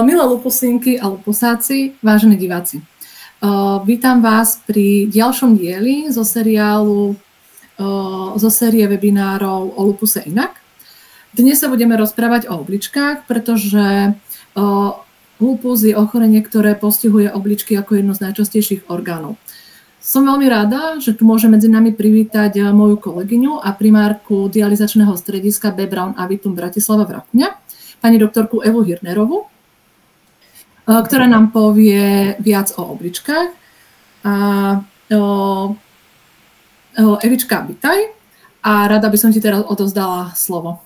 Milé lupusinky a lupusáci, vážení diváci, vítam vás pri ďalšom dieli zo série webinárov o lupuse inak. Dnes sa budeme rozprávať o obličkách, pretože lupus je ochorenie, ktoré postihuje obličky ako jedno z najčastejších orgánov. Som veľmi rada, že tu môže medzi nami privítať moju kolegyňu a primárku dializačného strediska B. Braun a Vitum Bratislava Vrakuňa, pani doktorku Evu Hirnerovú, ktorá nám povie viac o obličkách. Evička, vitaj a rada by som ti teraz odovzdala slovo.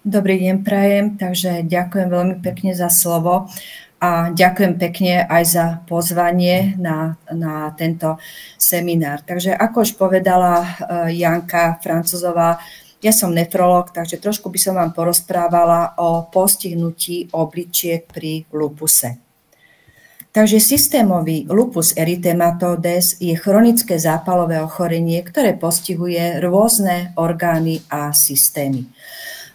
Dobrý deň prajem, takže ďakujem veľmi pekne za slovo a ďakujem pekne aj za pozvanie na tento seminár. Takže ako už povedala Janka Francúzová, ja som nefrológ, takže trošku by som vám porozprávala o postihnutí obličiek pri lupuse. Takže systémový lupus erythematodes je chronické zápalové ochorenie, ktoré postihuje rôzne orgány a systémy.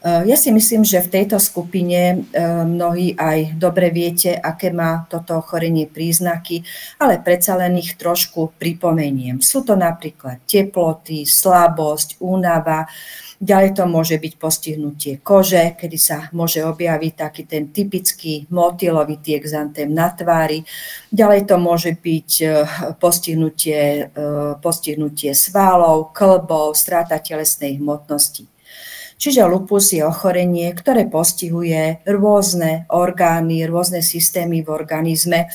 Ja si myslím, že v tejto skupine mnohí aj dobre viete, aké má toto ochorenie príznaky, ale predsa len ich trošku pripomeniem. Sú to napríklad teploty, slabosť, únava. Ďalej to môže byť postihnutie kože, kedy sa môže objaviť taký ten typický motýlovitý exantém na tvári. Ďalej to môže byť postihnutie svalov, kĺbov, strata telesnej hmotnosti. Čiže lupus je ochorenie, ktoré postihuje rôzne orgány, rôzne systémy v organizme,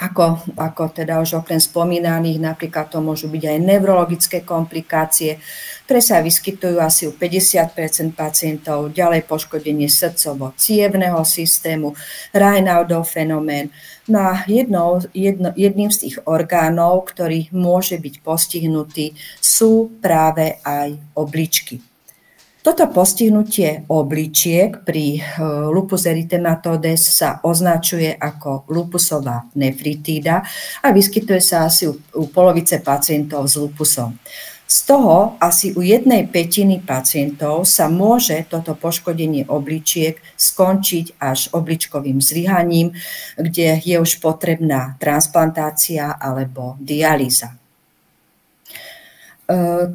ako teda už okrem spomínaných, napríklad to môžu byť aj neurologické komplikácie, ktoré sa vyskytujú asi u 50% pacientov, ďalej poškodenie srdcovo-cievneho systému, Raynaudov fenomén. No a jedným z tých orgánov, ktorý môže byť postihnutý, sú práve aj obličky. Toto postihnutie obličiek pri lupus erythematodes sa označuje ako lupusová nefritída a vyskytuje sa asi u polovice pacientov s lupusom. Z toho asi u 1/5 pacientov sa môže toto poškodenie obličiek skončiť až obličkovým zlyhaním, kde je už potrebná transplantácia alebo dialýza.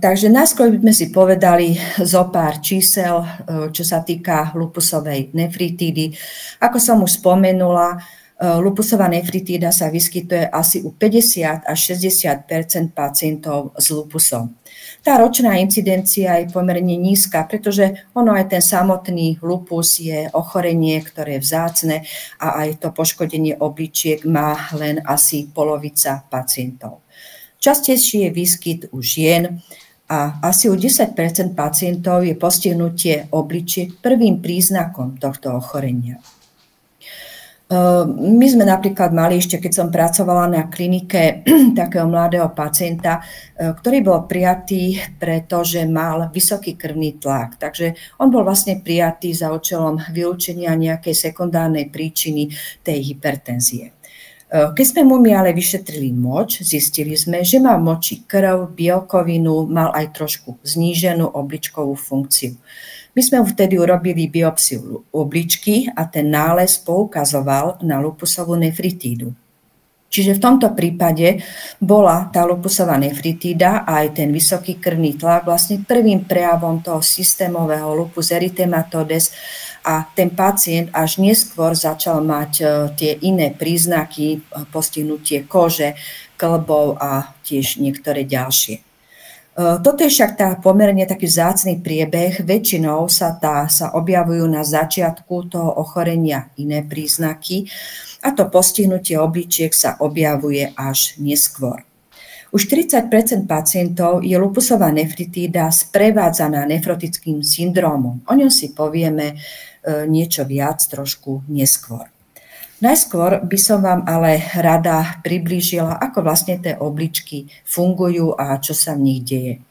Takže najskôr by sme si povedali zo pár čísel, čo sa týka lupusovej nefritídy. Ako som už spomenula, lupusová nefritída sa vyskytuje asi u 50 až 60% pacientov s lupusom. Tá ročná incidencia je pomerne nízka, pretože ono aj ten samotný lupus je ochorenie, ktoré je vzácne a aj to poškodenie obličiek má len asi polovica pacientov. Častejší je výskyt u žien a asi u 10% pacientov je postihnutie obličiek prvým príznakom tohto ochorenia. My sme napríklad mali ešte, keď som pracovala na klinike, takého mladého pacienta, ktorý bol prijatý, pretože mal vysoký krvný tlak. Takže on bol vlastne prijatý za účelom vylúčenia nejakej sekundárnej príčiny tej hypertenzie. Keď sme mu ale vyšetrili moč, zistili sme, že má v moči krv, bielkovinu, mal aj trošku zníženú obličkovú funkciu. My sme mu vtedy urobili biopsiu obličky a ten nález poukazoval na lupusovú nefritídu. Čiže v tomto prípade bola tá lupusová nefritída a aj ten vysoký krvný tlak vlastne prvým prejavom toho systémového lupus erythematodes a ten pacient až neskôr začal mať tie iné príznaky, postihnutie kože, kĺbov a tiež niektoré ďalšie. Toto je však pomerne taký vzácny priebeh. Väčšinou sa objavujú na začiatku toho ochorenia iné príznaky a to postihnutie obličiek sa objavuje až neskôr. U 40% pacientov je lupusová nefritída sprevádzaná nefrotickým syndrómom. O ňom si povieme niečo viac trošku neskôr. Najskôr by som vám ale rada priblížila, ako vlastne tie obličky fungujú a čo sa v nich deje.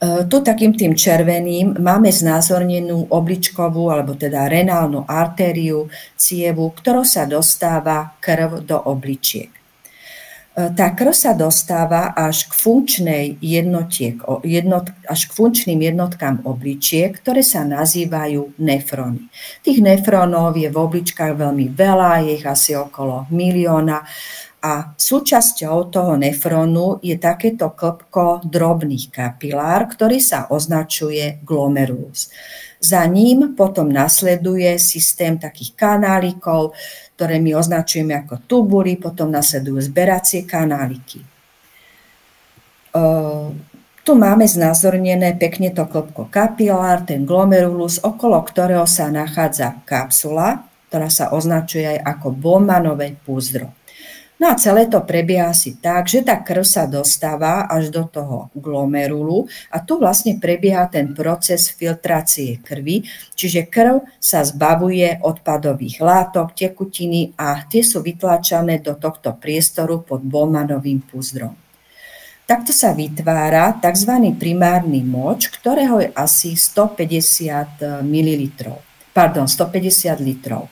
Tu takým tým červeným máme znázornenú obličkovú alebo teda renálnu artériu cievu, ktorou sa dostáva krv do obličiek. Tá krv sa dostáva až k funkčným jednotkám obličiek, ktoré sa nazývajú nefróny. Tých nefrónov je v obličkách veľmi veľa, je ich asi okolo 1 milióna. A súčasťou toho nefrónu je takéto klbko drobných kapilár, ktorý sa označuje glomerulus. Za ním potom nasleduje systém takých kanálikov, ktoré my označujeme ako tubuly, potom nasledujú zberacie kanáliky. Tu máme znázornené pekne to klbko kapilár, ten glomerulus, okolo ktorého sa nachádza kapsula, ktorá sa označuje aj ako Bowmanové púzdro. No a celé to prebieha asi tak, že tá krv sa dostáva až do toho glomerulu a tu vlastne prebieha ten proces filtrácie krvi, čiže krv sa zbavuje odpadových látok, tekutiny a tie sú vytlačané do tohto priestoru pod Bowmanovým púzdrom. Takto sa vytvára tzv. Primárny moč, ktorého je asi 150 litrov.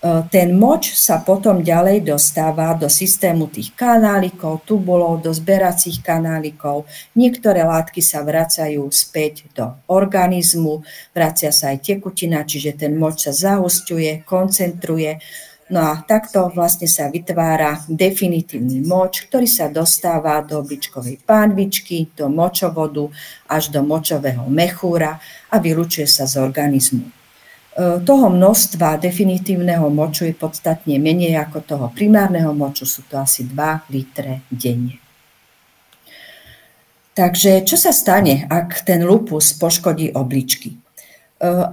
Ten moč sa potom ďalej dostáva do systému tých kanálikov, tubulov, do zberacích kanálikov. Niektoré látky sa vracajú späť do organizmu, vracia sa aj tekutina, čiže ten moč sa zahusťuje, koncentruje. No a takto vlastne sa vytvára definitívny moč, ktorý sa dostáva do obličkovej pánvičky, do močovodu až do močového mechúra a vylučuje sa z organizmu. Toho množstva definitívneho moču je podstatne menej ako toho primárneho moču, sú to asi 2 litre denne. Takže čo sa stane, ak ten lupus poškodí obličky?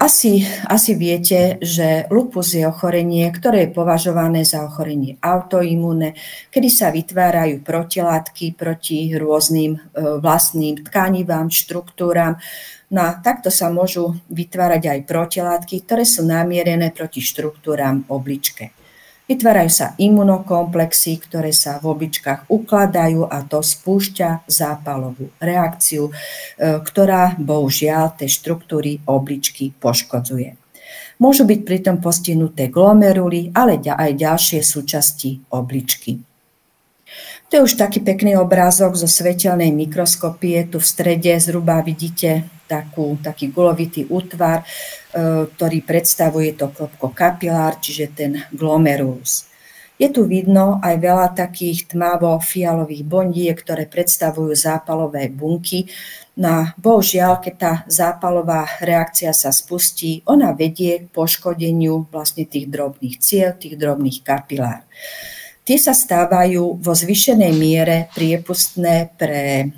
Asi viete, že lupus je ochorenie, ktoré je považované za ochorenie autoimúnne, kedy sa vytvárajú protilátky proti rôznym vlastným tkanivám, štruktúram. No a takto sa môžu vytvárať aj protilátky, ktoré sú namierené proti štruktúram obličke. Vytvárajú sa imunokomplexy, ktoré sa v obličkách ukladajú a to spúšťa zápalovú reakciu, ktorá bohužiaľ tie štruktúry obličky poškodzuje. Môžu byť pritom postihnuté glomeruly, ale aj ďalšie súčasti obličky. To je už taký pekný obrázok zo svetelnej mikroskopie. Tu v strede zhruba vidíte taký gulovitý útvar, ktorý predstavuje to klbko kapilár, čiže ten glomerulus. Je tu vidno aj veľa takých tmavo-fialových bondiek, ktoré predstavujú zápalové bunky. No bohužiaľ, keď tá zápalová reakcia sa spustí, ona vedie k poškodeniu vlastne tých drobných ciel, tých drobných kapilár. Tie sa stávajú vo zvýšenej miere priepustné pre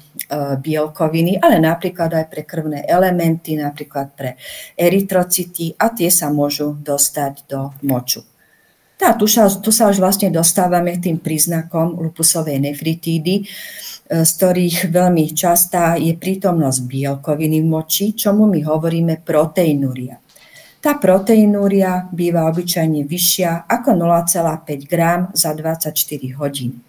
bielkoviny, ale napríklad aj pre krvné elementy, napríklad pre erytrocity a tie sa môžu dostať do moču. Tu sa už vlastne dostávame k tým príznakom lupusovej nefritídy, z ktorých veľmi častá je prítomnosť bielkoviny v moči, čomu my hovoríme proteinúria. Tá proteinúria býva obyčajne vyššia ako 0,5 g za 24 hodín.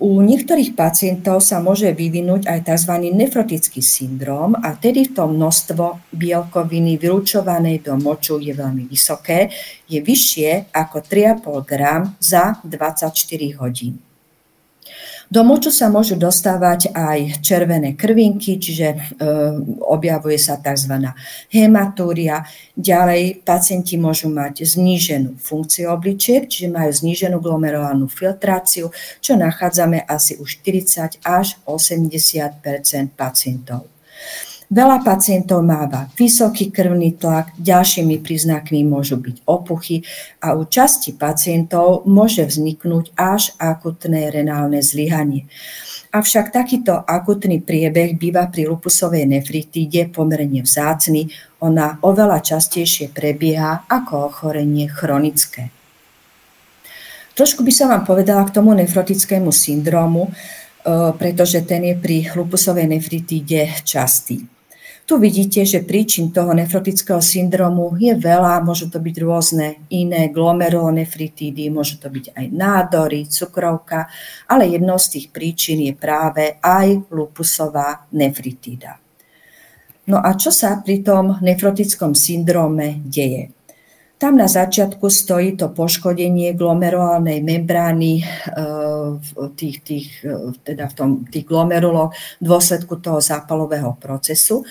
U niektorých pacientov sa môže vyvinúť aj tzv. Nefrotický syndróm a tedy to množstvo bielkoviny vylučovanej do moču je veľmi vysoké, je vyššie ako 3,5 g za 24 hodín. Do moču sa môžu dostávať aj červené krvinky, čiže objavuje sa tzv. Hematúria. Ďalej pacienti môžu mať zníženú funkciu obličiek, čiže majú zníženú glomerulárnu filtráciu, čo nachádzame asi u 40 až 80% pacientov. Veľa pacientov máva vysoký krvný tlak, ďalšími príznakmi môžu byť opuchy a u časti pacientov môže vzniknúť až akutné renálne zlyhanie. Avšak takýto akutný priebeh býva pri lupusovej nefritíde pomerne vzácny, ona oveľa častejšie prebieha ako ochorenie chronické. Trošku by som vám povedala k tomu nefrotickému syndrómu, pretože ten je pri lupusovej nefritíde častý. Tu vidíte, že príčin toho nefrotického syndromu je veľa, môžu to byť rôzne iné glomerulonefritídy, môžu to byť aj nádory, cukrovka, ale jednou z tých príčin je práve aj lupusová nefritída. No a čo sa pri tom nefrotickom syndróme deje? Tam na začiatku stojí to poškodenie glomerulálnej membrány v tých glomeruloch v dôsledku toho zápalového procesu,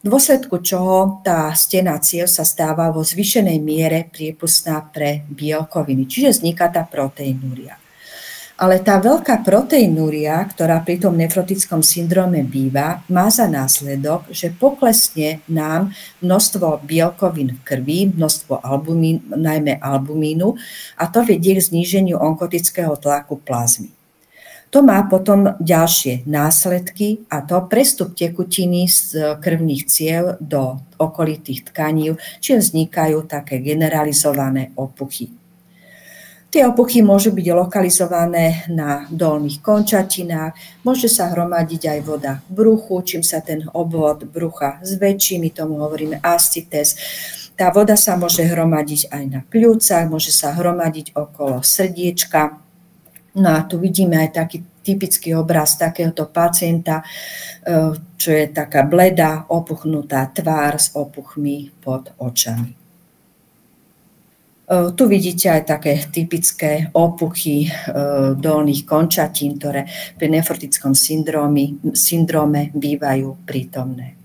v dôsledku čoho tá stena ciev sa stáva vo zvýšenej miere priepustná pre bielkoviny, čiže vzniká tá proteinúria. Ale tá veľká proteinúria, ktorá pri tom nefrotickom syndróme býva, má za následok, že poklesne nám množstvo bielkovín v krvi, množstvo najmä albumínu, a to vedie k zníženiu onkotického tlaku plazmy. To má potom ďalšie následky, a to prestup tekutiny z krvných ciev do okolitých tkaní, čiže vznikajú také generalizované opuchy. Tie opuchy môžu byť lokalizované na dolných končatinách, môže sa hromadiť aj voda v bruchu, čím sa ten obvod brucha zväčší, my tomu hovoríme ascites. Tá voda sa môže hromadiť aj na pľúcach, môže sa hromadiť okolo srdiečka. No a tu vidíme aj taký typický obraz takéhoto pacienta, čo je taká bledá, opuchnutá tvár s opuchmi pod očami. Tu vidíte aj také typické opuchy dolných končatín, ktoré pri nefrotickom syndróme bývajú prítomné.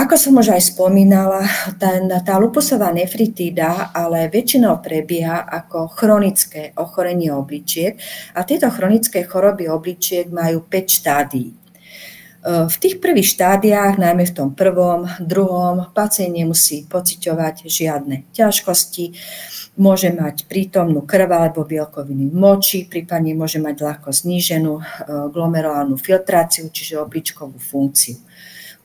Ako som už aj spomínala, tá lupusová nefritída ale väčšinou prebieha ako chronické ochorenie obličiek a tieto chronické choroby obličiek majú 5 štádií. V tých prvých štádiách, najmä v tom prvom, druhom, pacient nemusí pociťovať žiadne ťažkosti, môže mať prítomnú krv alebo bielkoviny v moči, prípadne môže mať ľahko zníženú glomerulálnu filtráciu, čiže obličkovú funkciu.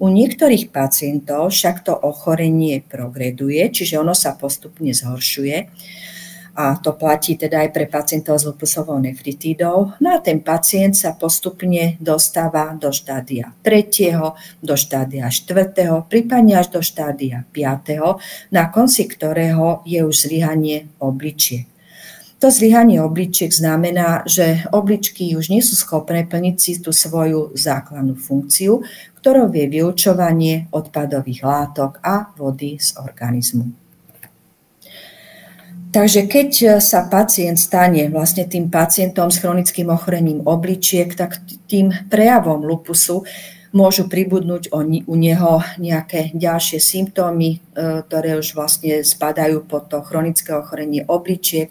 U niektorých pacientov však to ochorenie progreduje, čiže ono sa postupne zhoršuje. A to platí teda aj pre pacientov s lupusovou nefritídou. No a ten pacient sa postupne dostáva do štádia 3., do štádia 4., prípadne až do štádia 5., na konci ktorého je už zlyhanie obličiek. To zlyhanie obličiek znamená, že obličky už nie sú schopné plniť si tú svoju základnú funkciu, ktorou je vylučovanie odpadových látok a vody z organizmu. Takže keď sa pacient stane vlastne tým pacientom s chronickým ochorením obličiek, tak tým prejavom lupusu môžu pribudnúť u neho nejaké ďalšie symptómy, ktoré už vlastne spadajú pod to chronické ochorenie obličiek.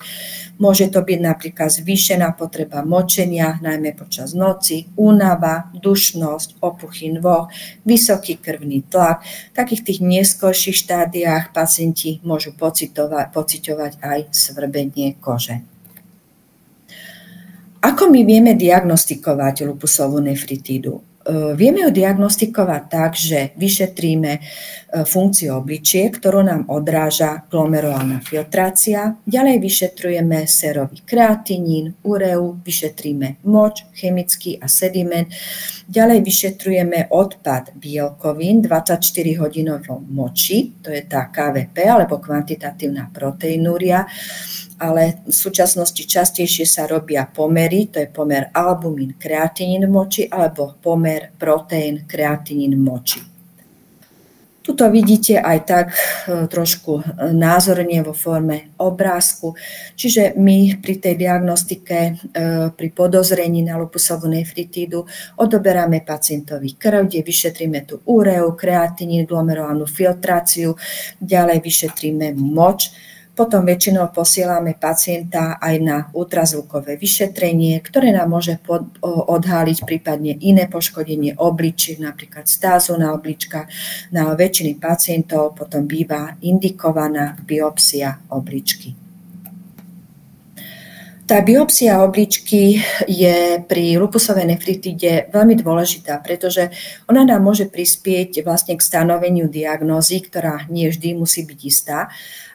Môže to byť napríklad zvýšená potreba močenia, najmä počas noci, únava, dušnosť, opuchy nôh, vysoký krvný tlak. V takých tých neskorších štádiách pacienti môžu pociťovať aj svrbenie kože. Ako my vieme diagnostikovať lupusovú nefritídu? Vieme ju diagnostikovať tak, že vyšetríme funkciu obličiek, ktorú nám odráža glomerulálna filtrácia, ďalej vyšetrujeme sérový kreatinín, ureu, vyšetríme moč, chemický a sediment, ďalej vyšetrujeme odpad bielkovín 24-hodinovom moči, to je tá KVP alebo kvantitatívna proteinúria, ale v súčasnosti častejšie sa robia pomery, to je pomer albumín, kreatinín v moči alebo pomer proteín, kreatinín v moči. Tuto vidíte aj tak trošku názorne vo forme obrázku, čiže my pri tej diagnostike, pri podozrení na lupusovú nefritídu odoberáme pacientovi krv, kde vyšetríme tú ureu, kreatinín, glomerulálnu filtráciu, ďalej vyšetríme moč. Potom väčšinou posielame pacienta aj na ultrazvukové vyšetrenie, ktoré nám môže odhaliť prípadne iné poškodenie obličiek, napríklad stázu na obličkách. Na väčšiny pacientov potom býva indikovaná biopsia obličky. Tá biopsia obličky je pri lupusovej nefritíde veľmi dôležitá, pretože ona nám môže prispieť vlastne k stanoveniu diagnózy, ktorá nie vždy musí byť istá,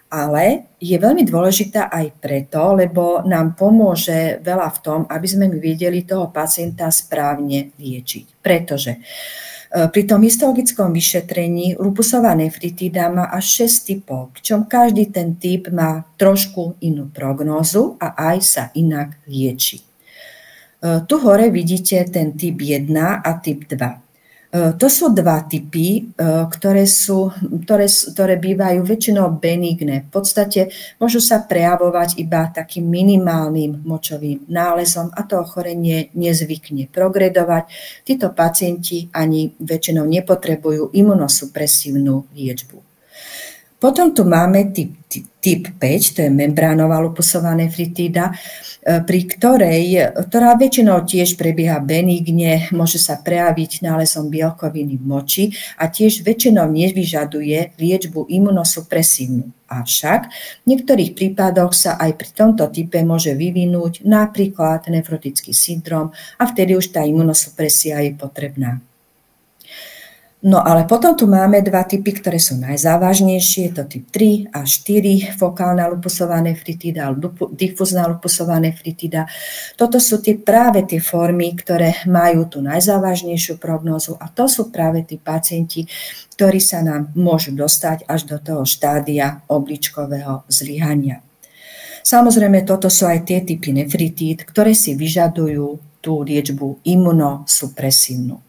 ale je veľmi dôležitá aj preto, lebo nám pomôže veľa v tom, aby sme my vedeli toho pacienta správne liečiť. Pretože pri tom histologickom vyšetrení lupusová nefritída má až 6 typov, pričom každý ten typ má trošku inú prognózu a aj sa inak lieči. Tu hore vidíte ten typ 1 a typ 2. To sú dva typy, ktoré bývajú väčšinou benigné. V podstate môžu sa prejavovať iba takým minimálnym močovým nálezom a to ochorenie nezvykne progredovať. Títo pacienti ani väčšinou nepotrebujú imunosupresívnu liečbu. Potom tu máme typ 5, to je membránová lupusová nefritída, ktorá väčšinou tiež prebieha benigne, môže sa prejaviť nálezom bielkoviny v moči a tiež väčšinou nevyžaduje liečbu imunosupresívnu. Avšak v niektorých prípadoch sa aj pri tomto type môže vyvinúť napríklad nefrotický syndrom a vtedy už tá imunosupresia je potrebná. No ale potom tu máme dva typy, ktoré sú najzávažnejšie, to typ 3 a 4, fokálna lupusová nefritída alebo difúzna lupusová nefritída. Toto sú práve tie formy, ktoré majú tú najzávažnejšiu prognózu a to sú práve tí pacienti, ktorí sa nám môžu dostať až do toho štádia obličkového zlyhania. Samozrejme, toto sú aj tie typy nefritíd, ktoré si vyžadujú tú liečbu imunosupresívnu.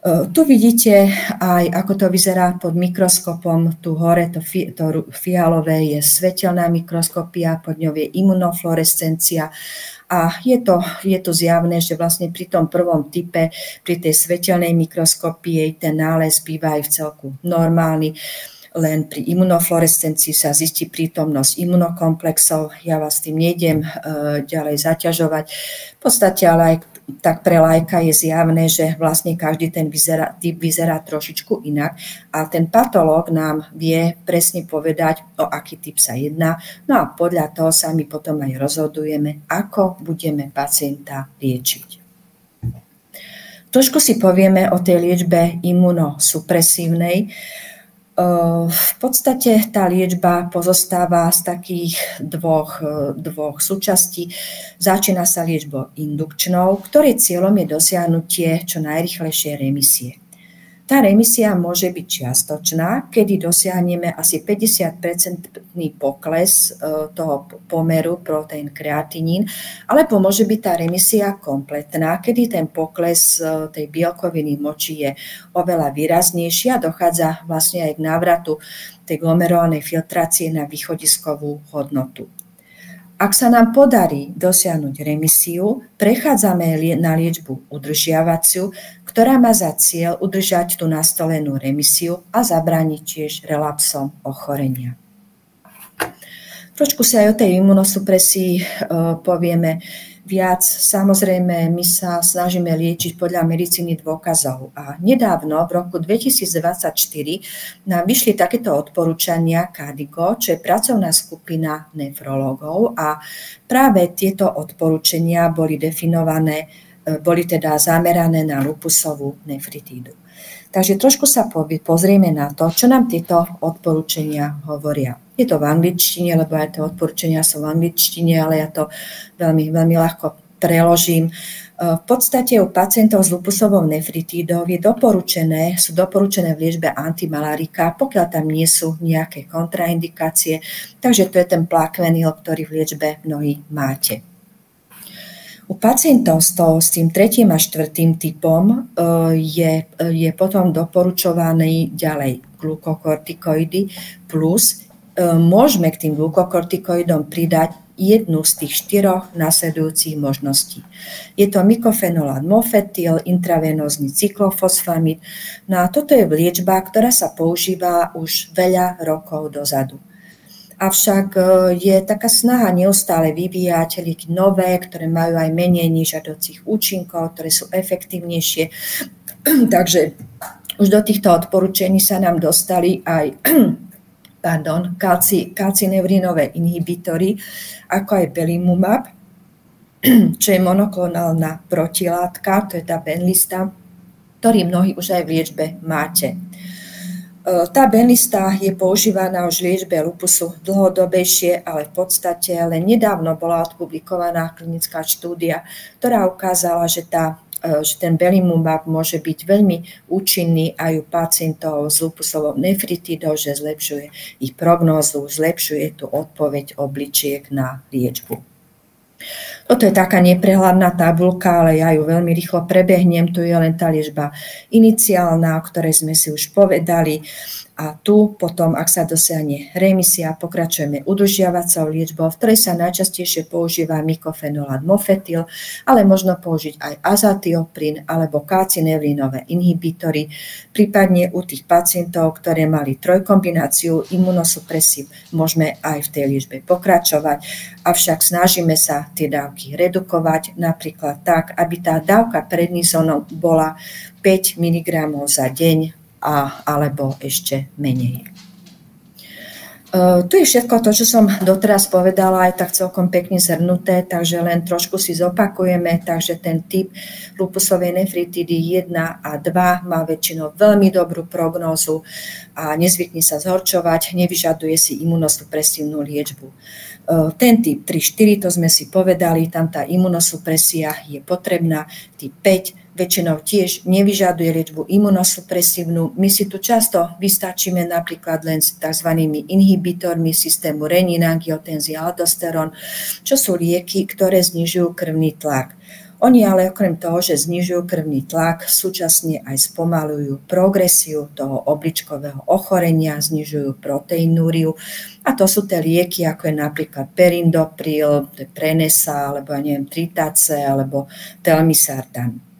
Tu vidíte aj, ako to vyzerá pod mikroskopom. Tu hore to fialové je svetelná mikroskopia, pod ňou je imunofluorescencia a je to zjavné, že vlastne pri tom prvom type, pri tej svetelnej mikroskopii ten nález býva aj v celku normálny. Len pri imunofluorescencii sa zistí prítomnosť imunokomplexov. Ja vás tým nejdem ďalej zaťažovať. V podstate ale aj tak pre laika je zjavné, že vlastne každý ten typ vyzerá trošičku inak a ten patológ nám vie presne povedať, o aký typ sa jedná. No a podľa toho sa my potom aj rozhodujeme, ako budeme pacienta liečiť. Trošku si povieme o tej liečbe imunosupresívnej. V podstate tá liečba pozostáva z takých dvoch súčastí. Začína sa liečbou indukčnou, ktorej cieľom je dosiahnutie čo najrýchlejšej remisie. Tá remisia môže byť čiastočná, kedy dosiahneme asi 50% pokles toho pomeru proteín kreatinín, alebo môže byť tá remisia kompletná, kedy ten pokles tej bielkoviny moči je oveľa výraznejší a dochádza vlastne aj k návratu tej glomerulálnej filtrácie na východiskovú hodnotu. Ak sa nám podarí dosiahnuť remisiu, prechádzame na liečbu udržiavaciu, ktorá má za cieľ udržať tú nastolenú remisiu a zabrániť tiež relapsom ochorenia. Trošku si aj o tej imunosupresii povieme viac. Samozrejme, my sa snažíme liečiť podľa medicíny dôkazov. A nedávno, v roku 2024, nám vyšli takéto odporúčania KDIGO, čo je pracovná skupina nefrológov. A práve tieto odporúčania boli definované, boli teda zamerané na lupusovú nefritídu. Takže trošku sa pozrieme na to, čo nám tieto odporúčania hovoria. Je to v angličtine, lebo aj tie odporúčania sú v angličtine, ale ja to veľmi, veľmi ľahko preložím. V podstate u pacientov s lupusovou nefritídou sú doporučené v liečbe antimalarika, pokiaľ tam nie sú nejaké kontraindikácie. Takže to je ten Plaquenil, ktorý v liečbe mnohí máte. U pacientov s tým 3. a 4. typom je potom doporučovaný ďalej glukokortikoidy plus môžeme k tým glukokortikoidom pridať jednu z tých 4 nasledujúcich možností. Je to mykofenolát mofetil, intravenózny cyklofosfamid. No a toto je liečba, ktorá sa používa už veľa rokov dozadu. Avšak je taká snaha neustále vyvíjať lieky nové, ktoré majú aj menej nežiaducich účinkov, ktoré sú efektívnejšie. Takže už do týchto odporúčení sa nám dostali aj kalcineurinové inhibitory, ako aj belimumab, čo je monoklonálna protilátka, to je tá Benlysta, ktorý mnohí už aj v liečbe máte. Tá Benlysta je používaná už v liečbe lupusu dlhodobejšie, ale v podstate len nedávno bola odpublikovaná klinická štúdia, ktorá ukázala, že ten belimumab môže byť veľmi účinný aj u pacientov s lupusovou nefritídou, že zlepšuje ich prognózu, zlepšuje tú odpoveď obličiek na liečbu. Toto je taká neprehľadná tabuľka, ale ja ju veľmi rýchlo prebehnem. Tu je len tá liečba iniciálna, o ktorej sme si už povedali. A tu potom, ak sa dosiahne remisia, pokračujeme udržiavacou liečbou, v ktorej sa najčastejšie používa mykofenolát mofetil, ale možno použiť aj azatioprín alebo kalcineurinové inhibitory. Prípadne u tých pacientov, ktoré mali trojkombináciu imunosupresív, môžeme aj v tej liečbe pokračovať. Avšak snažíme sa tie dávky redukovať, napríklad tak, aby tá dávka prednisonom bola 5 mg za deň, alebo ešte menej. Tu je všetko to, čo som doteraz povedala, aj tak celkom pekne zhrnuté, takže len trošku si zopakujeme. Takže ten typ lupusovej nefritídy 1 a 2 má väčšinou veľmi dobrú prognózu a nezvykne sa zhorčovať, nevyžaduje si imunosupresívnu liečbu. Ten typ 3-4, to sme si povedali, tam tá imunosupresia je potrebná. Typ 5 väčšinou tiež nevyžaduje liečbu imunosupresívnu. My si tu často vystačíme napríklad len s tzv. Inhibitormi systému renin, angiotenzia, aldosterón, čo sú lieky, ktoré znižujú krvný tlak. Oni ale okrem toho, že znižujú krvný tlak, súčasne aj spomalujú progresiu toho obličkového ochorenia, znižujú proteinúriu. A to sú tie lieky, ako je napríklad perindopril, Prenesa, alebo Tritace, alebo Telmisartan.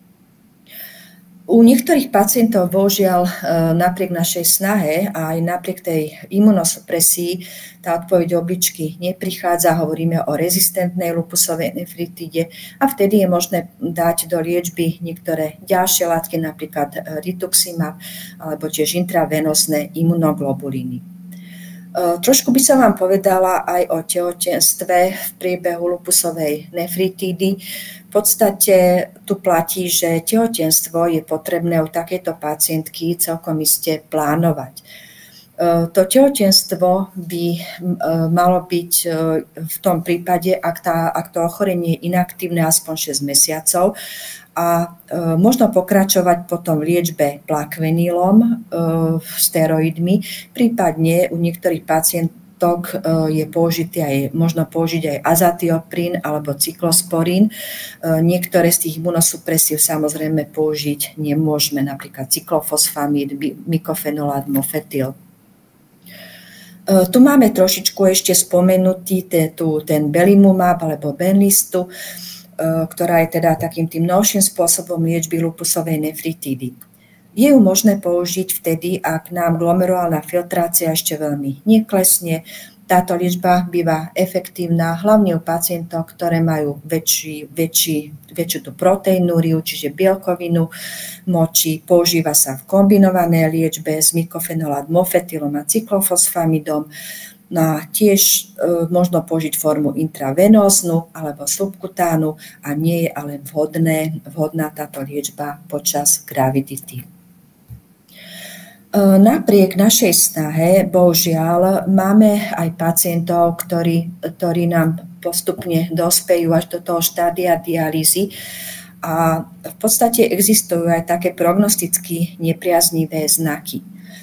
U niektorých pacientov, bohužiaľ, napriek našej snahe a aj napriek tej imunosupresii, tá odpoveď obličky neprichádza, hovoríme o rezistentnej lupusovej nefritíde a vtedy je možné dať do liečby niektoré ďalšie látky, napríklad rituximab alebo tiež intravenózne imunoglobulíny. Trošku by som vám povedala aj o tehotenstve v priebehu lupusovej nefritídy. V podstate tu platí, že tehotenstvo je potrebné u takejto pacientky celkom iste plánovať. To tehotenstvo by malo byť v tom prípade, ak to ochorenie je inaktívne aspoň 6 mesiacov a možno pokračovať potom v liečbe plakvenilom, steroidmi, prípadne u niektorých pacientok je možno použiť aj azatioprín alebo cyklosporín. Niektoré z tých imunosupresív samozrejme použiť nemôžeme, napríklad cyklofosfamid, mykofenolát mofetil. Tu máme trošičku ešte spomenutý ten belimumab alebo Benlystu, ktorá je teda takým tým novším spôsobom liečby lupusovej nefritídy. Je ju možné použiť vtedy, ak nám glomerulálna filtrácia ešte veľmi neklesne. Táto liečba býva efektívna hlavne u pacientov, ktoré majú väčšiu tú proteinúriu, čiže bielkovinu moči. Používa sa v kombinovanej liečbe s mykofenolát mofetilom a cyklofosfamidom. No a tiež možno použiť formu intravenóznu alebo subkutánu a nie je ale vhodná táto liečba počas gravidity. Napriek našej snahe, bohužiaľ, máme aj pacientov, ktorí nám postupne dospejú až do toho štádia dialýzy a v podstate existujú aj také prognosticky nepriaznivé znaky.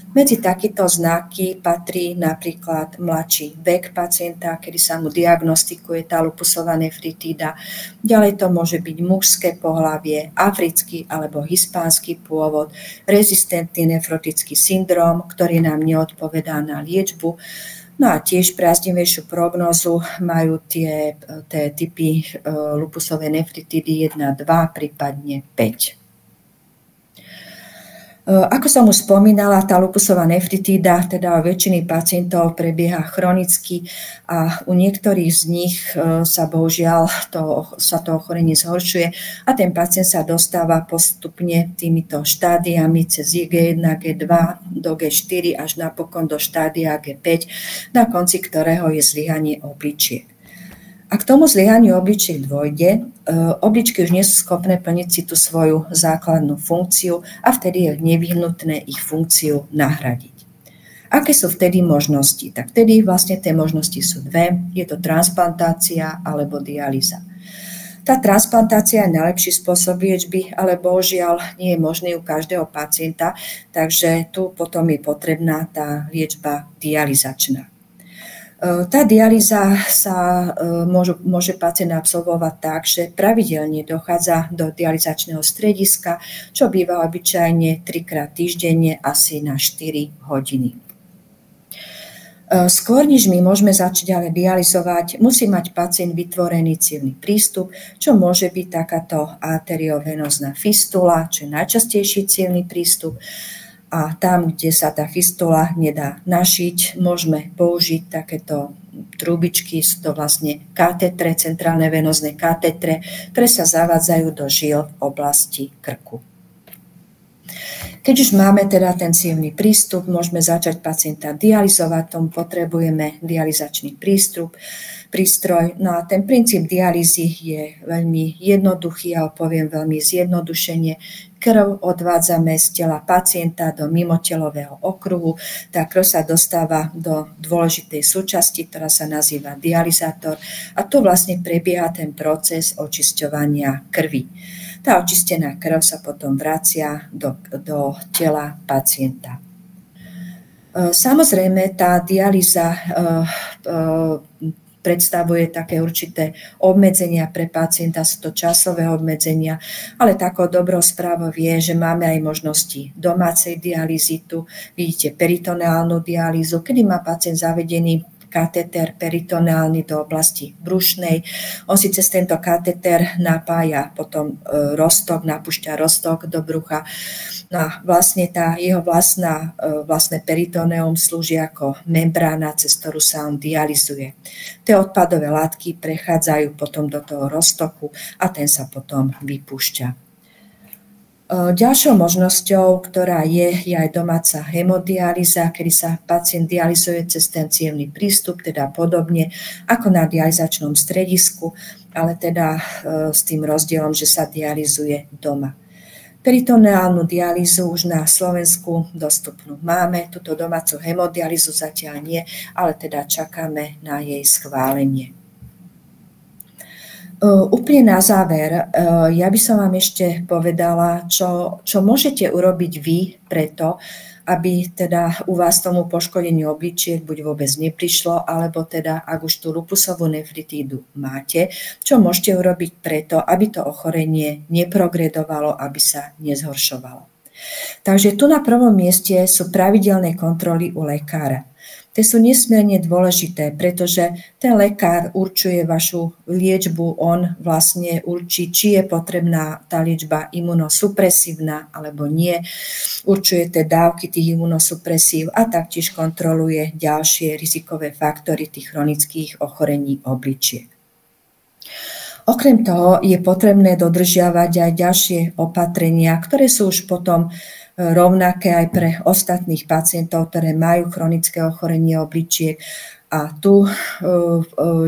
Medzi takéto znaky patrí napríklad mladší vek pacienta, kedy sa mu diagnostikuje tá lupusová nefritída. Ďalej to môže byť mužské pohlavie, africký alebo hispánsky pôvod, rezistentný nefrotický syndrom, ktorý nám neodpovedá na liečbu. No a tiež priaznivejšiu prognózu majú tie typy lupusovej nefritídy 1, 2, prípadne 5. Ako som už spomínala, tá lupusová nefritída teda u väčšiny pacientov prebieha chronicky a u niektorých z nich sa bohužiaľ sa to ochorenie zhoršuje a ten pacient sa dostáva postupne týmito štádiami cez G1, G2 do G4 až napokon do štádia G5, na konci ktorého je zlyhanie obličiek. Ak k tomu zlyhaniu obličiek dôjde, obličky už nie sú schopné plniť si tú svoju základnú funkciu a vtedy je nevyhnutné ich funkciu nahradiť. Aké sú vtedy možnosti? Tak vtedy vlastne tie možnosti sú dve. Je to transplantácia alebo dialýza. Tá transplantácia je najlepší spôsob liečby, ale bohužiaľ nie je možný u každého pacienta, takže tu potom je potrebná tá liečba dialyzačná. Tá dialýza sa môže pacient absolvovať tak, že pravidelne dochádza do dialyzačného strediska, čo býva obyčajne 3-krát týždenne asi na 4 hodiny. Skôr, než my môžeme začať ale dialyzovať, musí mať pacient vytvorený cievny prístup, čo môže byť takáto arteriovenózna fistula, čo je najčastejší cievny prístup. A tam, kde sa tá fistula nedá našiť, môžeme použiť takéto trubičky, sú to vlastne katetre, centrálne venózne katetre, ktoré sa zavádzajú do žil v oblasti krku. Keď už máme teda ten cievny prístup, môžeme začať pacienta dialyzovať, tomu potrebujeme dialyzačný prístroj. No a ten princíp dialýzy je veľmi jednoduchý, ale poviem veľmi zjednodušene. Krv odvádzame z tela pacienta do mimotelového okruhu. Tá krv sa dostáva do dôležitej súčasti, ktorá sa nazýva dialyzátor, a tu vlastne prebieha ten proces očisťovania krvi. Tá očistená krv sa potom vracia do tela pacienta. Samozrejme, tá dialýza predstavuje také určité obmedzenia pre pacienta, sú to časové obmedzenia, ale takou dobrou správou je, že máme aj možnosti domácej dialýzy. Tu vidíte peritoneálnu dialýzu, kedy má pacient zavedený kateter peritoneálny do oblasti brušnej. On si cez tento kateter napája potom roztok, napúšťa roztok do brucha. No a vlastne tá jeho vlastné peritoneum slúži ako membrána, cez ktorú sa on dialyzuje. Tie odpadové látky prechádzajú potom do toho roztoku a ten sa potom vypúšťa. Ďalšou možnosťou, ktorá je aj domáca hemodialýza, kedy sa pacient dialyzuje cez ten cievny prístup, teda podobne ako na dialyzačnom stredisku, ale teda s tým rozdielom, že sa dialyzuje doma. Peritoneálnu dialýzu už na Slovensku dostupnú máme, túto domácu hemodialýzu zatiaľ nie, ale teda čakáme na jej schválenie. Úplne na záver, ja by som vám ešte povedala, čo môžete urobiť vy preto, aby teda u vás tomu poškodeniu obličiek buď vôbec neprišlo, alebo teda ak už tú lupusovú nefritídu máte, čo môžete urobiť preto, aby to ochorenie neprogredovalo, aby sa nezhoršovalo. Takže tu na prvom mieste sú pravidelné kontroly u lekára. Tie sú nesmierne dôležité, pretože ten lekár určuje vašu liečbu, on vlastne určí, či je potrebná tá liečba imunosupresívna alebo nie, určuje tie dávky tých imunosupresív a taktiež kontroluje ďalšie rizikové faktory tých chronických ochorení obličiek. Okrem toho je potrebné dodržiavať aj ďalšie opatrenia, ktoré sú už potom rovnaké aj pre ostatných pacientov, ktoré majú chronické ochorenie obličiek. A tu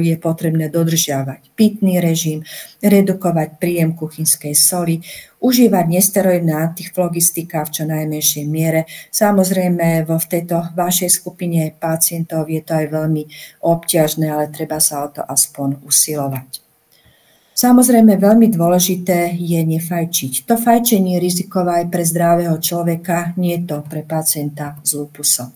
je potrebné dodržiavať pitný režim, redukovať príjem kuchynskej soli, užívať nesteroidné antiflogistika v čo najmenšej miere. Samozrejme, v tejto vašej skupine pacientov je to aj veľmi obťažné, ale treba sa o to aspoň usilovať. Samozrejme, veľmi dôležité je nefajčiť. To fajčenie je rizikové aj pre zdravého človeka, nie je to pre pacienta s lupusom.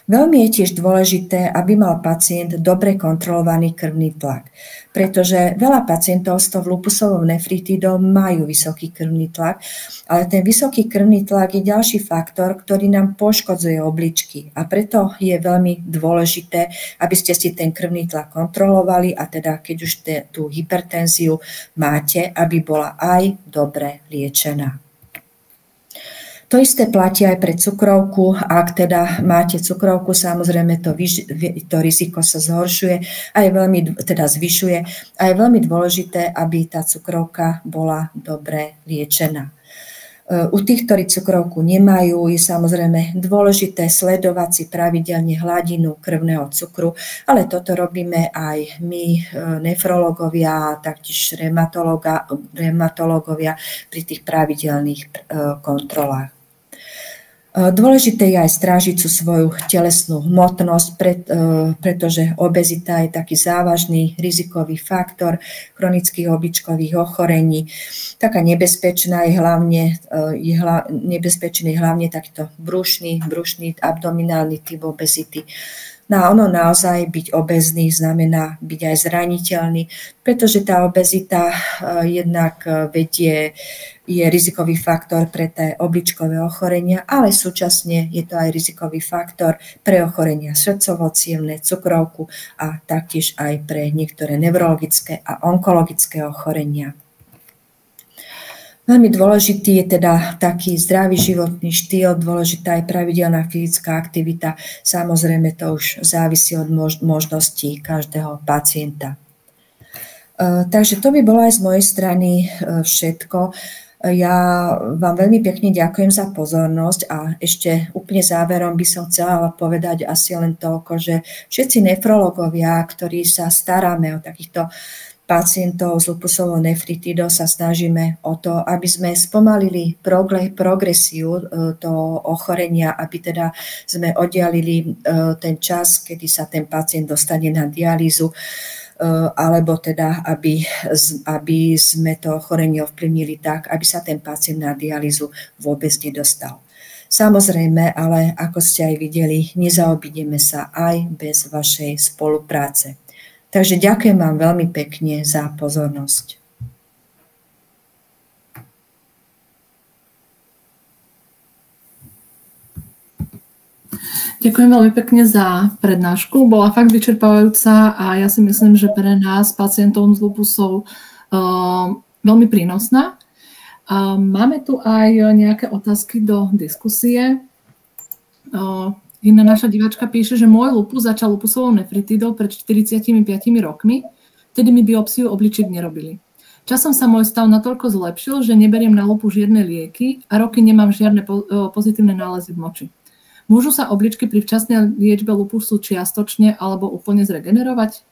Veľmi je tiež dôležité, aby mal pacient dobre kontrolovaný krvný tlak, pretože veľa pacientov s tou lupusovou nefritidou majú vysoký krvný tlak, ale ten vysoký krvný tlak je ďalší faktor, ktorý nám poškodzuje obličky a preto je veľmi dôležité, aby ste si ten krvný tlak kontrolovali a teda keď už tú hypertenziu máte, aby bola aj dobre liečená. To isté platí aj pre cukrovku. Ak teda máte cukrovku, samozrejme to riziko sa zhoršuje a zvyšuje. A je veľmi dôležité, aby tá cukrovka bola dobre liečená. U tých, ktorí cukrovku nemajú, je samozrejme dôležité sledovať si pravidelne hladinu krvného cukru, ale toto robíme aj my, nefrológovia a taktiež reumatológovia pri tých pravidelných kontrolách. Dôležité je aj strážiť svoju telesnú hmotnosť, pretože obezita je taký závažný rizikový faktor chronických obličkových ochorení. Taká nebezpečná je hlavne takýto brušný abdominálny typ obezity. No a ono naozaj byť obézny znamená byť aj zraniteľný, pretože tá obezita jednak je rizikový faktor pre tie obličkové ochorenia, ale súčasne je to aj rizikový faktor pre ochorenia srdcovo-cievne, cukrovku a taktiež aj pre niektoré neurologické a onkologické ochorenia. Veľmi dôležitý je teda taký zdravý životný štýl, dôležitá je pravidelná fyzická aktivita. Samozrejme, to už závisí od možností každého pacienta. Takže to by bolo aj z mojej strany všetko. Ja vám veľmi pekne ďakujem za pozornosť a ešte úplne záverom by som chcela povedať asi len toľko, že všetci nefrológovia, ktorí sa staráme o takýchto pacientov s lupusovou nefritidou, sa snažíme o to, aby sme spomalili progresiu toho ochorenia, aby teda sme oddialili ten čas, kedy sa ten pacient dostane na dialýzu, alebo teda, aby sme to ochorenie ovplyvnili tak, aby sa ten pacient na dialýzu vôbec nedostal. Samozrejme, ale ako ste aj videli, nezaobídeme sa aj bez vašej spolupráce. Takže ďakujem vám veľmi pekne za pozornosť. Ďakujem veľmi pekne za prednášku. Bola fakt vyčerpávajúca a ja si myslím, že pre nás, pacientov s lupusou, veľmi prínosná. Máme tu aj nejaké otázky do diskusie. Jedna naša diváčka píše, že môj lupus začal lupusovou nefritidou pred 45 rokmi, vtedy mi biopsiu obličiek nerobili. Časom sa môj stav natoľko zlepšil, že neberiem na lupus žiadne lieky a roky nemám žiadne pozitívne nálezy v moči. Môžu sa obličky pri včasnej liečbe lupusu čiastočne alebo úplne zregenerovať?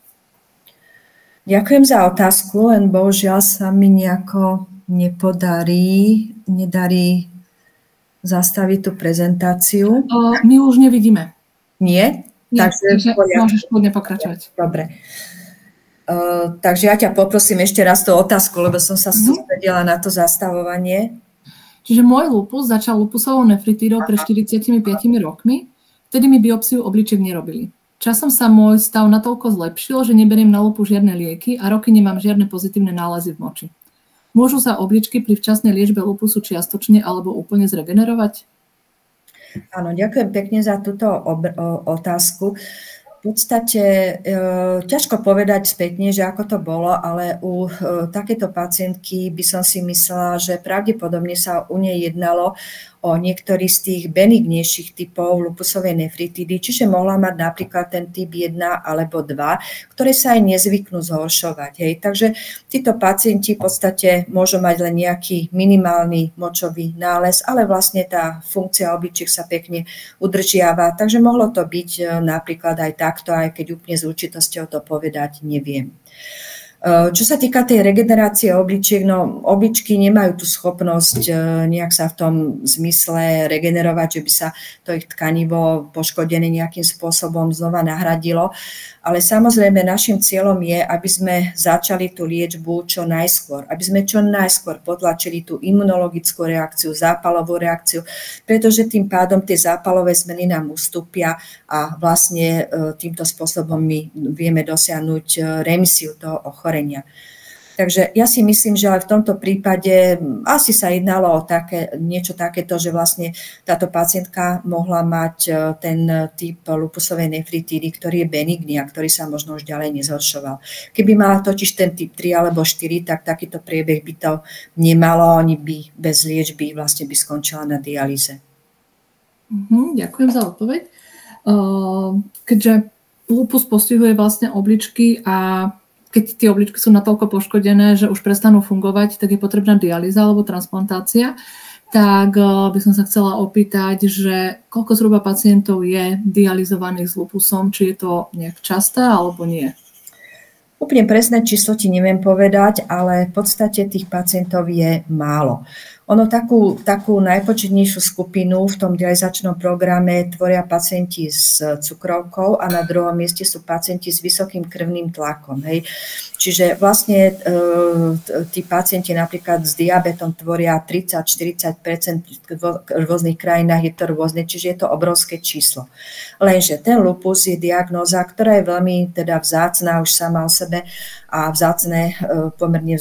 Ďakujem za otázku, len bohužiaľ sa mi nejako nedarí zastaviť tú prezentáciu. My už nevidíme. Nie? Takže môžeš kľudne pokračovať. Dobre. Takže ja ťa poprosím ešte raz tú otázku, lebo som sa sústredila na to zastavovanie. Čiže môj lupus začal lupusovou nefritidou pred 45 rokmi, vtedy mi biopsiu obličiek nerobili. Časom sa môj stav natoľko zlepšil, že neberiem na lupus žiadne lieky a roky nemám žiadne pozitívne nálezy v moči. Môžu sa obličky pri včasnej liečbe lupusu čiastočne alebo úplne zregenerovať? Áno, ďakujem pekne za túto otázku. V podstate ťažko povedať spätne, že ako to bolo, ale u takéto pacientky by som si myslela, že pravdepodobne sa u nej jednalo o niektorý z tých benignejších typov lupusovej nefritidy, čiže mohla mať napríklad ten typ 1 alebo 2, ktoré sa aj nezvyknú zhoršovať. Hej. Takže títo pacienti v podstate môžu mať len nejaký minimálny močový nález, ale vlastne tá funkcia obličiek sa pekne udržiava, takže mohlo to byť napríklad aj takto, aj keď úplne s určitosťou to povedať neviem. Čo sa týka tej regenerácie obličiek, no obličky nemajú tú schopnosť nejak sa v tom zmysle regenerovať, že by sa to ich tkanivo poškodené nejakým spôsobom znova nahradilo. Ale samozrejme našim cieľom je, aby sme začali tú liečbu čo najskôr, aby sme čo najskôr potlačili tú imunologickú reakciu, zápalovú reakciu, pretože tým pádom tie zápalové zmeny nám ustúpia a vlastne týmto spôsobom my vieme dosiahnuť remisiu toho ochorenia. Takže ja si myslím, že aj v tomto prípade asi sa jednalo o niečo takéto, že vlastne táto pacientka mohla mať ten typ lupusovej nefritídy, ktorý je benigný a ktorý sa možno už ďalej nezhoršoval. Keby mala totiž ten typ 3 alebo 4, tak takýto priebeh by to nemalo, oni by bez liečby vlastne by skončila na dialýze. Ďakujem za odpoveď. Keďže lupus postihuje vlastne obličky a keď tie obličky sú natoľko poškodené, že už prestanú fungovať, tak je potrebná dialýza alebo transplantácia. Tak by som sa chcela opýtať, že koľko zhruba pacientov je dializovaných s lupusom, či je to nejak časté alebo nie? Úplne presné číslo ti neviem povedať, ale v podstate tých pacientov je málo. Ono takú najpočetnejšiu skupinu v tom dializačnom programe tvoria pacienti s cukrovkou a na druhom mieste sú pacienti s vysokým krvným tlakom. Hej. Čiže vlastne tí pacienti napríklad s diabetom tvoria 30-40%, v rôznych krajinách je to rôzne, čiže je to obrovské číslo. Lenže ten lupus je diagnóza, ktorá je veľmi teda vzácna už sama o sebe a vzácne pomerne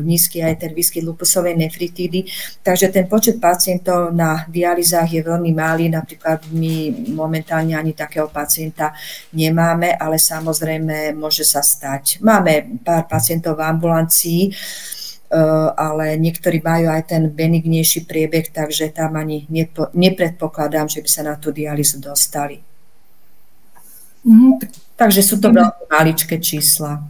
nízky aj ten výskyt lupusovej nefritídy. Takže ten počet pacientov na dialýzach je veľmi malý, napríklad my momentálne ani takého pacienta nemáme, ale samozrejme môže sa stať. Máme pár pacientov v ambulancii, ale niektorí majú aj ten benignejší priebeh, takže tam ani nepredpokladám, že by sa na tú dialýzu dostali. Takže sú to veľmi maličké čísla.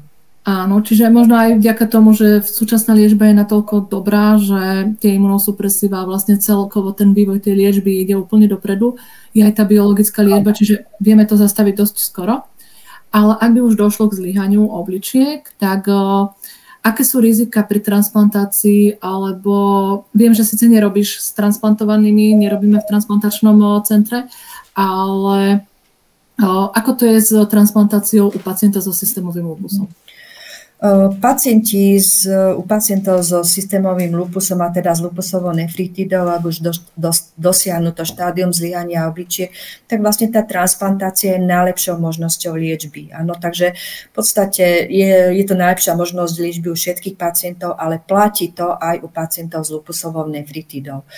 Áno, čiže možno aj vďaka tomu, že súčasná liečba je natoľko dobrá, že tie imunosupresíva, vlastne celkovo ten vývoj tej liečby ide úplne dopredu, je aj tá biologická liečba, čiže vieme to zastaviť dosť skoro. Ale ak by už došlo k zlyhaniu obličiek, tak aké sú rizika pri transplantácii, alebo viem, že síce nerobíš s transplantovanými, nerobíme v transplantačnom centre, ale ako to je s transplantáciou u pacienta so systémovým lupusom? U pacientov so systémovým lupusom a teda s lupusovou nefritidou, ak už dosiahnu to štádium zlyhania obličiek, tak vlastne tá transplantácia je najlepšou možnosťou liečby. Áno, takže v podstate je to najlepšia možnosť liečby u všetkých pacientov, ale platí to aj u pacientov s lupusovou nefritidou.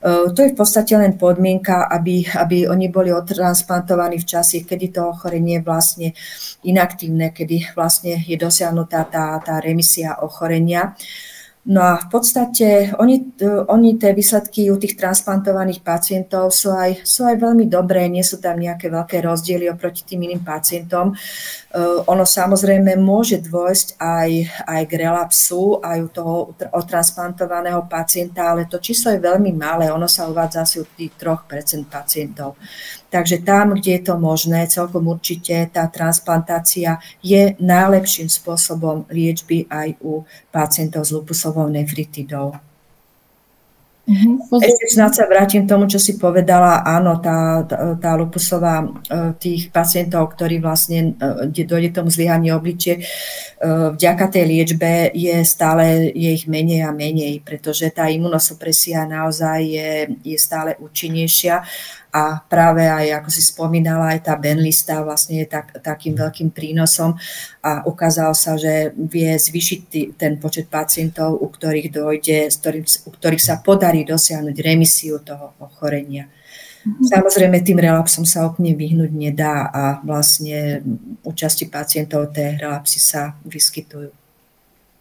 To je v podstate len podmienka, aby oni boli odtransplantovaní v čase, kedy to ochorenie je vlastne inaktívne, kedy vlastne je dosiahnutá tá remisia ochorenia. No a v podstate oni tie výsledky u tých transplantovaných pacientov sú aj veľmi dobré, nie sú tam nejaké veľké rozdiely oproti tým iným pacientom. Ono samozrejme môže dôjsť aj k relapsu aj u toho odtransplantovaného pacienta, ale to číslo je veľmi malé, ono sa uvádza asi u tých 3% pacientov. Takže tam, kde je to možné, celkom určite tá transplantácia je najlepším spôsobom liečby aj u pacientov s lupusovou nefritidou. Ešte snáď sa vrátim k tomu, čo si povedala. Áno, tá lupusová, tých pacientov, ktorí vlastne, kde dojde k tomu zlyhaniu obličiek, vďaka tej liečbe je ich menej a menej, pretože tá imunosupresia naozaj je stále účinnejšia. A práve aj, ako si spomínala, aj tá Benlysta vlastne je takým veľkým prínosom a ukázalo sa, že vie zvýšiť ten počet pacientov, u ktorých sa podarí dosiahnuť remisiu toho ochorenia. Samozrejme, tým relapsom sa úplne vyhnúť nedá a vlastne u časti pacientov tie relapsy sa vyskytujú.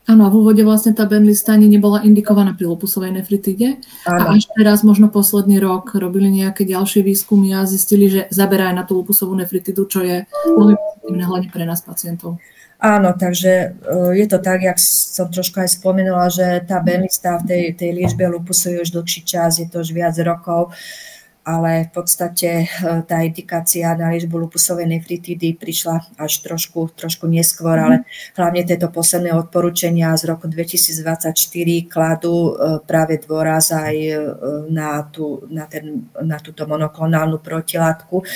Áno, a v úvode vlastne tá Benlysta ani nebola indikovaná pri lupusovej nefritíde. A až teraz, možno posledný rok, robili nejaké ďalšie výskumy a zistili, že zaberá aj na tú lupusovú nefritídu, čo je veľmi pozitívne hlavne pre nás pacientov. Áno, takže je to tak, jak som trošku aj spomenula, že tá Benlysta v tej liečbe lupusu je už dlhší čas, je to už viac rokov, ale v podstate tá indikácia na liečbu lupusovej nefritídy prišla až trošku neskôr, ale hlavne tieto posledné odporúčania z roku 2024 kladú práve dôraz aj na túto monoklonálnu protilátku,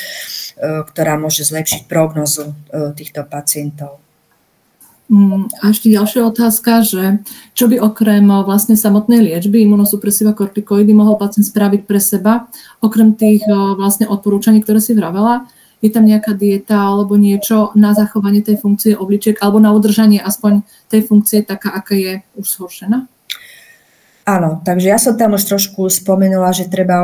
ktorá môže zlepšiť prognozu týchto pacientov. A ešte ďalšia otázka, že čo by okrem vlastne samotnej liečby imunosupresíva kortikoidy mohol pacient spraviť pre seba, okrem tých vlastne odporúčaní, ktoré si vravela, je tam nejaká dieta alebo niečo na zachovanie tej funkcie obličiek alebo na udržanie aspoň tej funkcie taká, aká je už zhoršená? Áno, takže ja som tam už trošku spomenula, že treba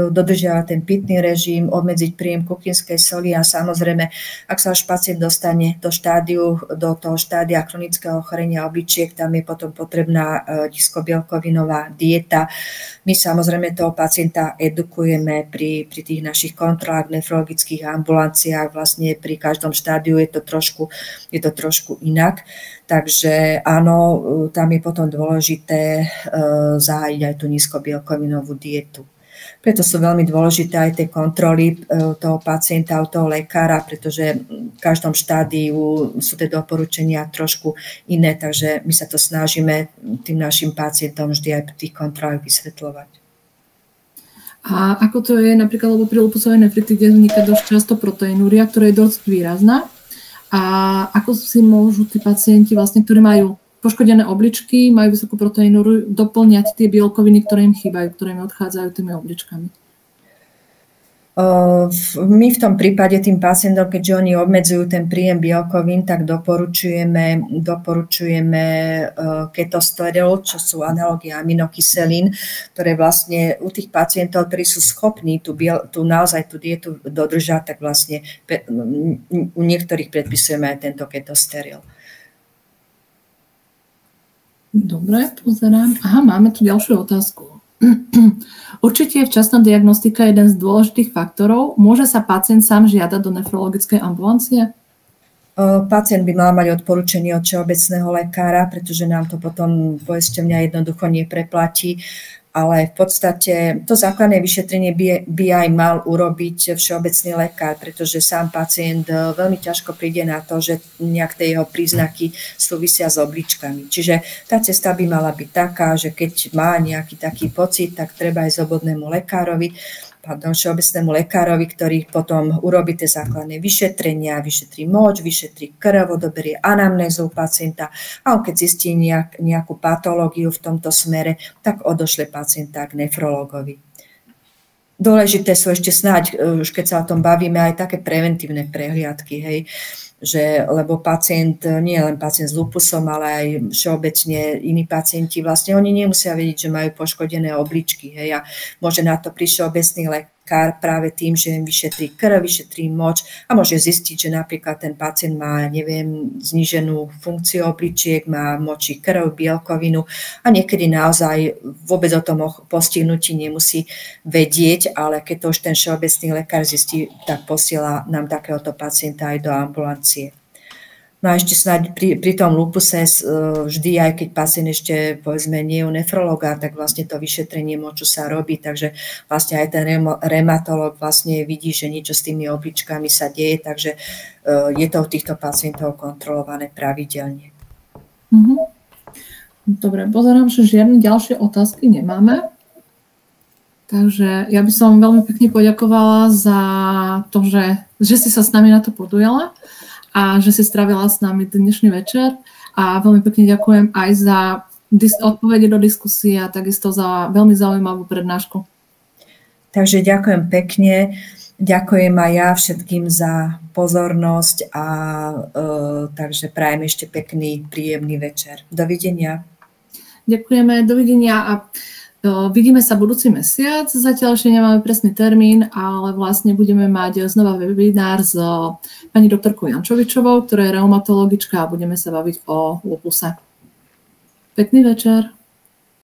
dodržiavať ten pitný režim, obmedziť príjem kuchynskej soli a samozrejme, ak sa už pacient dostane do toho štádia chronického ochorenia obličiek, tam je potom potrebná nízkobielkovinová dieta. My samozrejme toho pacienta edukujeme pri tých našich kontrolách v nefrologických ambulanciách, vlastne pri každom štádiu je to trošku inak. Takže áno, tam je potom dôležité zahájiť aj tú nízkobielkovinovú dietu. Preto sú veľmi dôležité aj tie kontroly toho pacienta, toho lekára, pretože v každom štádiu sú tie doporučenia trošku iné, takže my sa to snažíme tým našim pacientom vždy aj pri tých kontrolách vysvetľovať. A ako to je napríklad, lebo pri lupusovej nefritide vzniká dosť často proteinúria, ktorá je dosť výrazná. A ako si môžu tí pacienti, vlastne, ktorí majú poškodené obličky, majú vysokú proteínúru, doplňať tie bielkoviny, ktoré im chýbajú, ktoré im odchádzajú tými obličkami? My v tom prípade tým pacientom, keďže oni obmedzujú ten príjem bielkovín, tak doporučujeme ketosterol, čo sú analogy aminokyselín, ktoré vlastne u tých pacientov, ktorí sú schopní naozaj tú dietu dodržať, tak vlastne u niektorých predpisujeme aj tento ketosterol. Dobre, pozerám. Aha, máme tu ďalšiu otázku. Určite je včasná diagnostika jeden z dôležitých faktorov. Môže sa pacient sám žiadať do nefrologickej ambulancie? Pacient by mal mať odporúčanie od všeobecného lekára, pretože nám to potom poisťovňa jednoducho nepreplatí. Ale v podstate to základné vyšetrenie by aj mal urobiť všeobecný lekár, pretože sám pacient veľmi ťažko príde na to, že nejak tie jeho príznaky súvisia s obličkami. Čiže tá cesta by mala byť taká, že keď má nejaký taký pocit, tak treba aj všeobecnému lekárovi, ktorý potom urobí tie základné vyšetrenia, vyšetrí moč, vyšetrí krv, odoberie anamnézu pacienta a on keď zistí nejakú patológiu v tomto smere, tak odošle pacienta k nefrologovi. Dôležité sú ešte snáď, už keď sa o tom bavíme, aj také preventívne prehliadky, hej, lebo pacient, nie len pacient s lupusom, ale aj všeobecne iní pacienti, vlastne oni nemusia vedieť, že majú poškodené obličky, hej, a môže na to prísť všeobecný lekár práve tým, že im vyšetrí krv, vyšetrí moč a môže zistiť, že napríklad ten pacient má, zníženú funkciu obličiek, má moči krv, bielkovinu a niekedy naozaj vôbec o tom postihnutí nemusí vedieť, ale keď to už ten všeobecný lekár zistí, tak posiela nám takéhoto pacienta aj do ambulancie. No a ešte snáď pri tom lupuse vždy, aj keď pacient ešte povedzme nie je u nefrologa, tak vlastne to vyšetrenie moču sa robí, takže vlastne aj ten reumatológ vlastne vidí, že niečo s tými obličkami sa deje, takže je to u týchto pacientov kontrolované pravidelne. Dobre, pozerám, že žiadne ďalšie otázky nemáme. Takže ja by som veľmi pekne poďakovala za to, že si sa s nami na to podujala a že si strávila s nami dnešný večer a veľmi pekne ďakujem aj za odpovede do diskusie a takisto za veľmi zaujímavú prednášku. Takže ďakujem pekne, ďakujem aj ja všetkým za pozornosť a takže prajem ešte pekný, príjemný večer. Dovidenia. Ďakujeme, dovidenia a vidíme sa budúci mesiac, zatiaľ ešte nemáme presný termín, ale vlastne budeme mať znova webinár s pani doktorkou Jančovičovou, ktorá je reumatologička a budeme sa baviť o lupuse. Pekný večer.